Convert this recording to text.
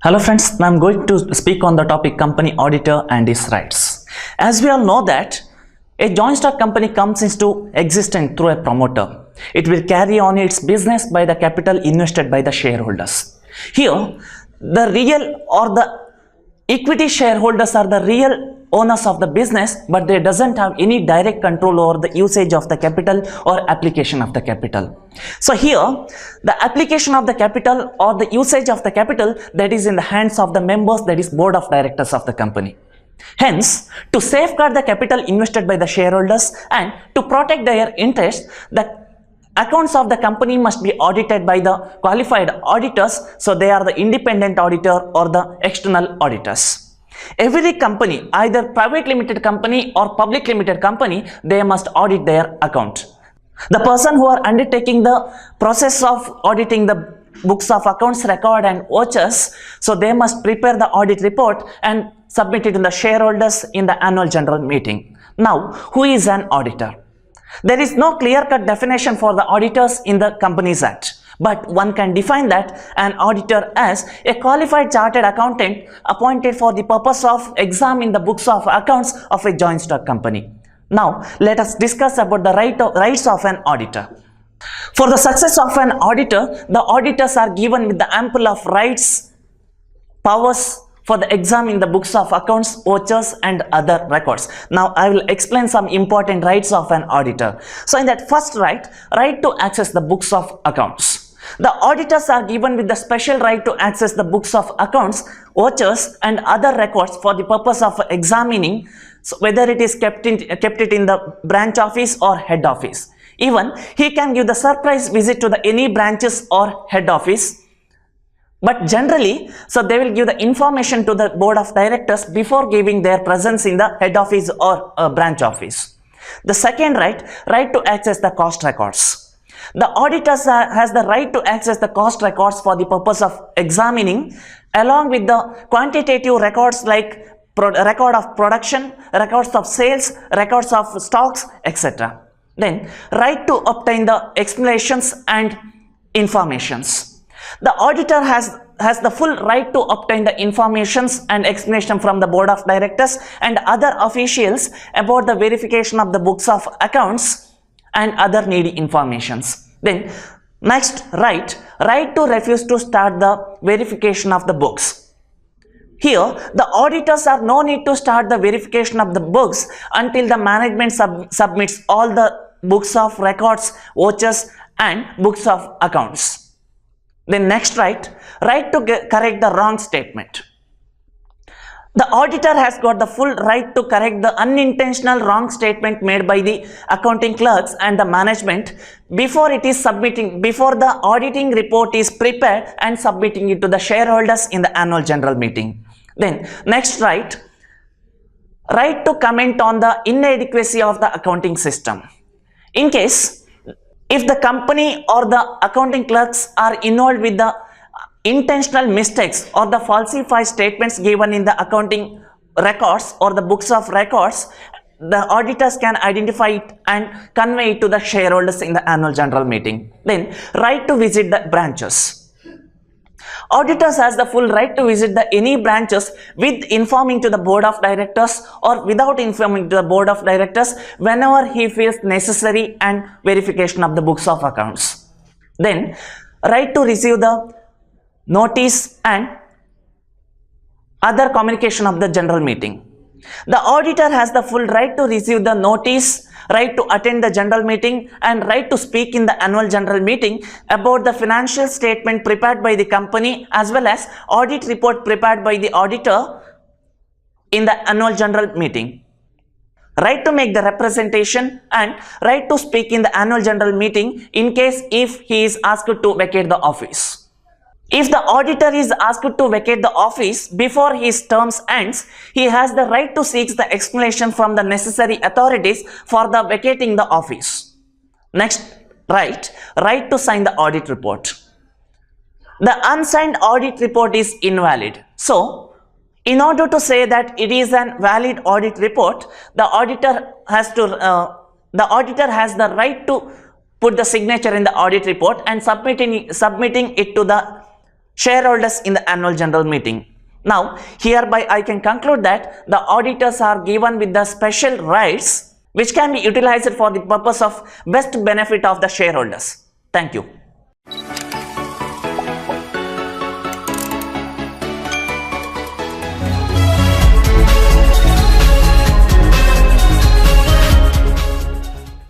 Hello friends, I am going to speak on the topic company auditor and his rights. As we all know that a joint stock company comes into existence through a promoter. It will carry on its business by the capital invested by the shareholders. Here, the real or the equity shareholders are the real owners of the business, but they doesn't have any direct control over the usage of the capital or application of the capital. So here, the application of the capital or the usage of the capital, that is in the hands of the members, that is board of directors of the company. Hence, to safeguard the capital invested by the shareholders and to protect their interests, the accounts of the company must be audited by the qualified auditors, so they are the independent auditor or the external auditors. Every company, either private limited company or public limited company, they must audit their account. The person who are undertaking the process of auditing the books of accounts, record and vouchers, so they must prepare the audit report and submit it to the shareholders in the annual general meeting. Now, who is an auditor? There is no clear-cut definition for the auditors in the Companies Act, but one can define that an auditor as a qualified chartered accountant appointed for the purpose of examining the books of accounts of a joint stock company. Now, let us discuss about the rights of an auditor. For the success of an auditor, the auditors are given with the ample of rights, powers, for the examining the books of accounts, vouchers and other records. Now I will explain some important rights of an auditor. So in that first right to access the books of accounts. The auditors are given with the special right to access the books of accounts, vouchers and other records for the purpose of examining, so whether it is kept in the branch office or head office. Even he can give the surprise visit to any branches or head office. But generally, so they will give the information to the board of directors before giving their presence in the head office or branch office. The second right to access the cost records. The auditors has the right to access the cost records for the purpose of examining, along with the quantitative records like record of production, records of sales, records of stocks, etc. Then, right to obtain the explanations and informations. The auditor has the full right to obtain the informations and explanation from the board of directors and other officials about the verification of the books of accounts and other needy informations. Then next right to refuse to start the verification of the books. Here the auditors are no need to start the verification of the books until the management submits all the books of records, vouchers and books of accounts. Then next right to correct the wrong statement. The auditor has got the full right to correct the unintentional wrong statement made by the accounting clerks and the management before the auditing report is prepared and submitting it to the shareholders in the annual general meeting. Then next right to comment on the inadequacy of the accounting system. In case if the company or the accounting clerks are involved with the intentional mistakes or the falsified statements given in the accounting records or the books of records, the auditors can identify it and convey it to the shareholders in the annual general meeting. Then, right to visit the branches. Auditors has the full right to visit any branches with informing to the board of directors or without informing to the board of directors whenever he feels necessary and verification of the books of accounts. Then, right to receive the notice and other communication of the general meeting. The auditor has the full right to receive the notice, right to attend the general meeting and right to speak in the annual general meeting about the financial statement prepared by the company as well as audit report prepared by the auditor in the annual general meeting. Right to make the representation and right to speak in the annual general meeting in case if he is asked to vacate the office. If the auditor is asked to vacate the office before his terms ends, he has the right to seek the explanation from the necessary authorities for the vacating the office. Next, right to sign the audit report. The unsigned audit report is invalid. So, in order to say that it is a valid audit report, the auditor has the right to put the signature in the audit report and submitting it to the shareholders in the annual general meeting. Now, hereby I can conclude that the auditors are given with the special rights which can be utilized for the purpose of best benefit of the shareholders. Thank you.